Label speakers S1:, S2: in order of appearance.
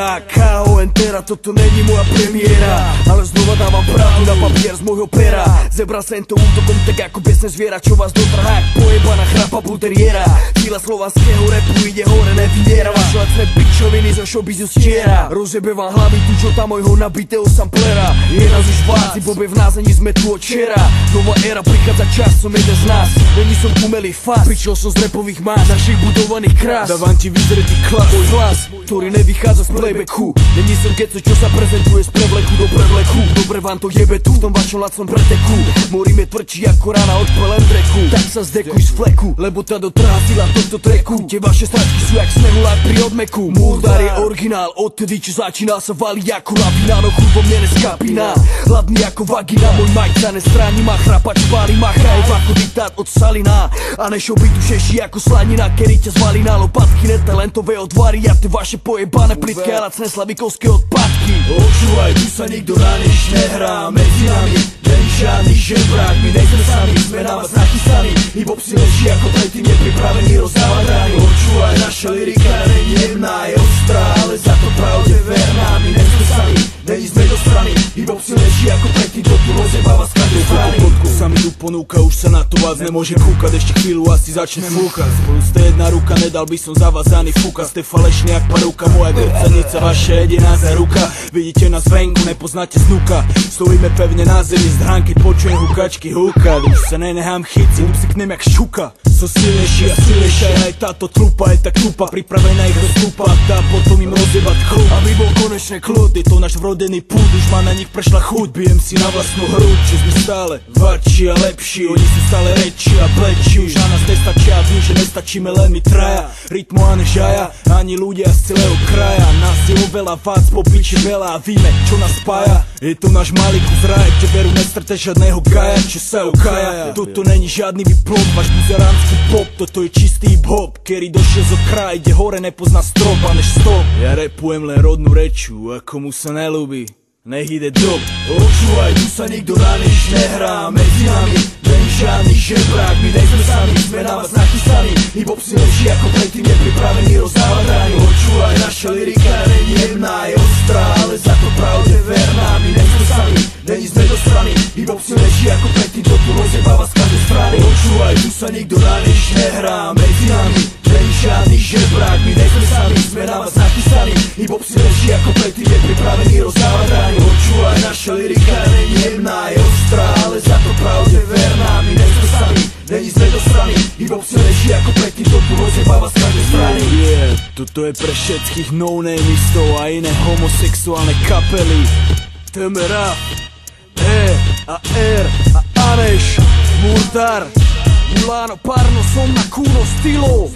S1: K, KO, Entera, toto není moja premiéra, ale znova dávam pravdu na papier z môjho pera. Zebral sem to útokom tak ako besné zviera, čo vás dotrhá, pojebaná chrapa buteriera. Sila slovanského repu ide hore, nevyniera. Vaše lacné pičoviny zo showbizu stiera. Rozjebe vám hlavy tu, čo tam mojho nabitého samplera. Je nás už váci, bobe v nás ani sme tu od včera. Nová éra, prichádza čas, som jeden z nás. Není som umelý fás, prišiel som z repových más, našich budovaných krás. Dávam ti vyzretý klas, môj hlas, ktorý nevychádza z playbacku. Není som keco, čo sa prezentuje z prevleku do prevleku. Dobre vám to jebe tu, v tom vašom lacnom preteku. Morím je tvrdší ako rána od pelendreku. Tak sa zdekuj z fleku, lebo tá dotrhá sila tohto treku. Tie vaše stračky sú jak snehulák pri odmeku. Muldar je originál, odtedy čo začínal sa valí ako lavina. No chuť vo mne neskapína, hladný ako vagina. Môj majk sa nestráni, má chrapač pálí, má chajev ako diktát od Salina. A nešou byť tu šeší ako slanina, kedy ťa zvalí na lopatky. Netalentové odvary a tie vaše pojebané plitké a lacné slavikovské odpadky. Počúvaj, tu sa nikto na nič nehrá, medzi nami není žiadny žebrák. My nejsme sami, sme na vás nachystaní. Hip-hop si leží ako predtým nepripravený rozdávať rány. Počúvaj, naša lyrika není jemná, je ostrá, ale za to pravde verná. My nejsme sami, není sme do strany. Hip-hop si leží ako predtým, čo tu rozjebáva z každej strany. Fotku sa mi tu ponúka, už sa na to vás nemôže kúkať. Ešte chvíľu asi začne fúkať. Spolu ste jedna ruka, nedal by som zavázaný fúka. Ste falešný jak paruka, moja grcanica, vaša jediná záruka. Vidíte nás venku, nepoznáte znuka. Stojíme pevne na zemi, z dránky počujem hukačky húkať. Už sa nenechám chytiť, idú si k nem jak ščuka. Som silnejší a silnejšia, aj táto trupa je tak tupa, pripravená ich roztúpať a potom im rozjebať chrup. A my bol konečne kľud, je to náš vrodený púd, už má na nich prešla chuť. Bijem si na vlastnú hruď, že sme stále váčší a lepší, oni sú stále rečí a blečí. Už na nás nestačia, vím, že nestačíme len my traja. Rytmo a nežaja, ani ľudia z celého kraja. Nás je oveľa vác, po piči veľa a víme, čo nás spája. Je to náš malý kus raja, kde veru nestrte žiadneho gaja, čo sa ukája. Toto není žiadny vyplot, váš buzeránsky pop, toto je čistý hip-hop, ktorý došiel zo kraja, kde hore nepozná strop a než stop. Ja repujem len rodnú reču, a komu sa nelúbi, nech ide drop. Počúvaj, tu sa nikto na nič nehrá, medzi nami není žiadny žebrák. My nejsme sami, sme na vás nachystaní. Hip-hop si leží ako predtým nepripravený rozdávať rány. Počúvaj, naša lyrika není jemná, je ostrá, ale za to pravde verná. My nejsme sami, není sme do strany. Hip-hop si leží ako predtým, čo tu rozjebáva z každej strany. Počúvaj, tu sa nikto na nič nehrá, medzi nami není žiadny žebrák. My nejsme sami, sme na vás nachystaní. Hip-hop si leží ako predtým nepripravený rozdávať rány. Počúvaj, naša lyrika není jemná, je ostrá, ale za to pravde verná. My nejsme sami, není sme do strany. Hip-hop si leží ako predtým, čo tu rozjebáva z každej strany. Toto je pre všetkých no-nameistov a iné homosexuálne kapely. Temera, E a R a Aneš, Muldar, Milano, Parno, som na kuno stilo.